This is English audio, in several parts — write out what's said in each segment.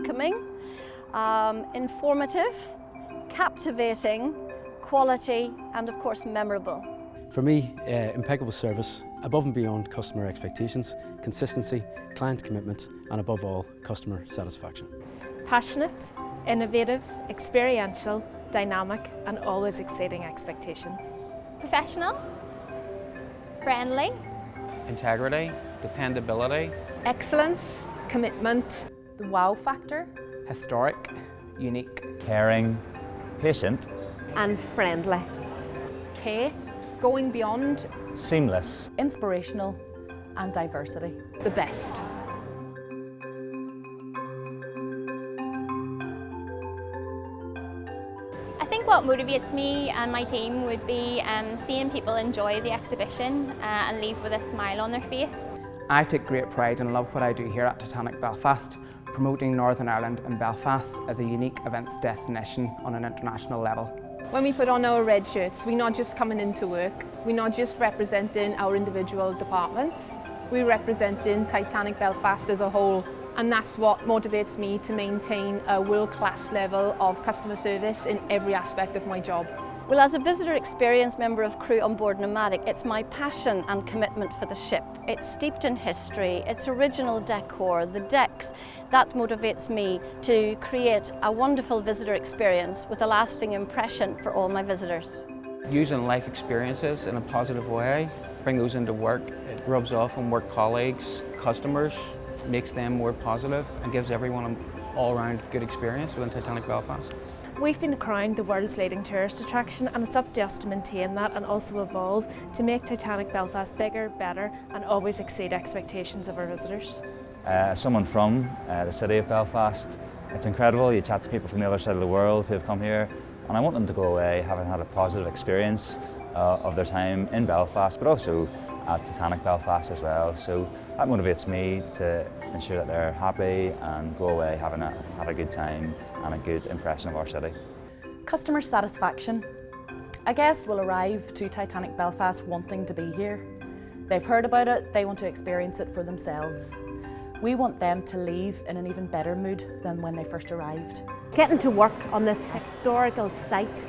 welcoming, informative, captivating, quality, and of course memorable. For me, impeccable service, above and beyond customer expectations, consistency, client commitment, and above all, customer satisfaction. Passionate, innovative, experiential, dynamic, and always exceeding expectations. Professional, friendly, integrity, dependability, excellence, commitment, the wow factor, historic, unique, caring, patient, and friendly. K, going beyond, seamless, inspirational, and diversity. the best. I think what motivates me and my team would be seeing people enjoy the exhibition and leave with a smile on their face. I take great pride and love what I do here at Titanic Belfast, promoting Northern Ireland and Belfast as a unique events destination on an international level. When we put on our red shirts, we're not just coming into work, we're not just representing our individual departments, we're representing Titanic Belfast as a whole. And that's what motivates me to maintain a world-class level of customer service in every aspect of my job. Well, as a visitor experience member of crew on board Nomadic, it's my passion and commitment for the ship. It's steeped in history, its original decor, the decks, that motivates me to create a wonderful visitor experience with a lasting impression for all my visitors. Using life experiences in a positive way, bring those into work, it rubs off on work colleagues, customers, makes them more positive and gives everyone an all-round good experience within Titanic Belfast. We've been crowned the world's leading tourist attraction, and it's up to us to maintain that and also evolve to make Titanic Belfast bigger, better, and always exceed expectations of our visitors. As someone from the city of Belfast, it's incredible. You chat to people from the other side of the world who have come here, and I want them to go away having had a positive experience of their time in Belfast, but also at Titanic Belfast as well. So that motivates me to ensure that they're happy and go away having had a good time and a good impression of our city. Customer satisfaction. Our guests will arrive to Titanic Belfast wanting to be here. They've heard about it, they want to experience it for themselves. We want them to leave in an even better mood than when they first arrived. Getting to work on this historical site,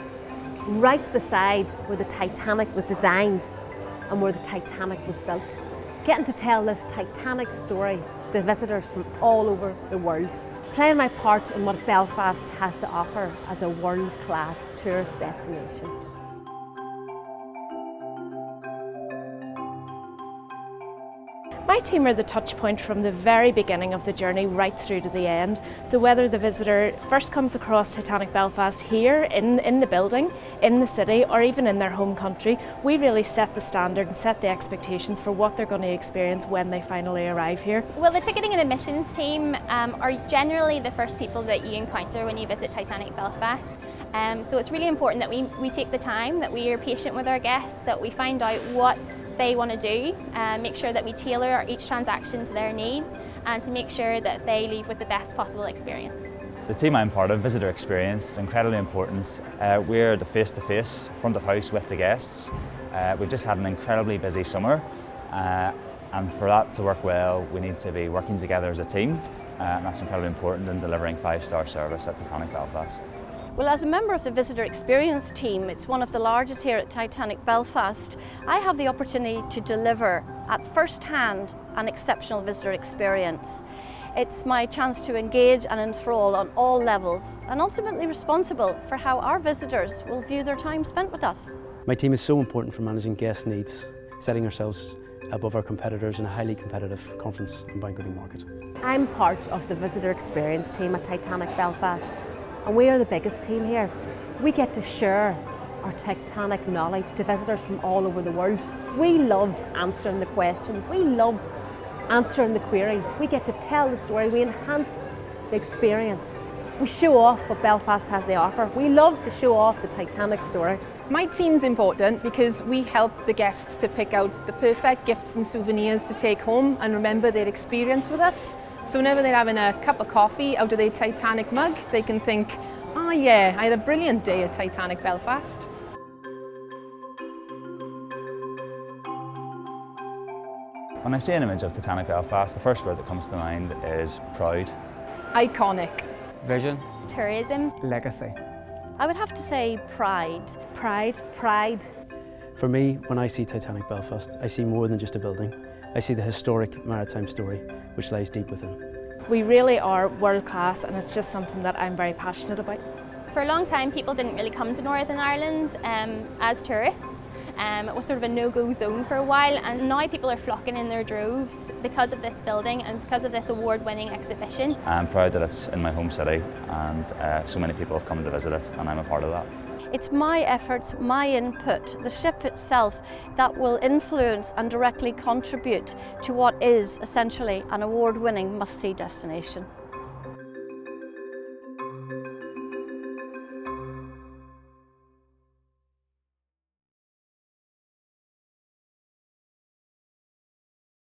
right beside where the Titanic was designed and where the Titanic was built. Getting to tell this Titanic story to visitors from all over the world. Playing my part in what Belfast has to offer as a world-class tourist destination. My team are the touch point from the very beginning of the journey right through to the end. So whether the visitor first comes across Titanic Belfast here in the building, in the city, or even in their home country, we really set the standard and set the expectations for what they're going to experience when they finally arrive here. Well, the ticketing and admissions team are generally the first people that you encounter when you visit Titanic Belfast. So it's really important that we take the time, that we are patient with our guests, that we find out what they want to do, make sure that we tailor each transaction to their needs and to make sure that they leave with the best possible experience. The team I'm part of, Visitor Experience, is incredibly important. We're the face-to-face, front of house with the guests. We've just had an incredibly busy summer and for that to work well we need to be working together as a team and that's incredibly important in delivering 5-star service at Titanic Belfast. Well, as a member of the visitor experience team, it's one of the largest here at Titanic Belfast, I have the opportunity to deliver at first hand an exceptional visitor experience. It's my chance to engage and enthrall on all levels and ultimately responsible for how our visitors will view their time spent with us. My team is so important for managing guest needs, setting ourselves above our competitors in a highly competitive conference and banqueting market. I'm part of the visitor experience team at Titanic Belfast, and we are the biggest team here. We get to share our Titanic knowledge to visitors from all over the world. We love answering the questions, we love answering the queries. We get to tell the story, we enhance the experience. We show off what Belfast has to offer. We love to show off the Titanic story. My team's important because we help the guests to pick out the perfect gifts and souvenirs to take home and remember their experience with us. So whenever they're having a cup of coffee out of their Titanic mug, they can think, oh yeah, I had a brilliant day at Titanic Belfast. When I see an image of Titanic Belfast, the first word that comes to mind is proud. Iconic. Vision. Tourism. Legacy. I would have to say pride. Pride. Pride. For me, when I see Titanic Belfast, I see more than just a building. I see the historic maritime story which lies deep within. We really are world class, and it's just something that I'm very passionate about. For a long time, people didn't really come to Northern Ireland as tourists. It was sort of a no-go zone for a while, and now people are flocking in their droves because of this building and because of this award-winning exhibition. I'm proud that it's in my home city, and so many people have come to visit it, and I'm a part of that. It's my efforts, my input, the ship itself that will influence and directly contribute to what is essentially an award-winning must-see destination.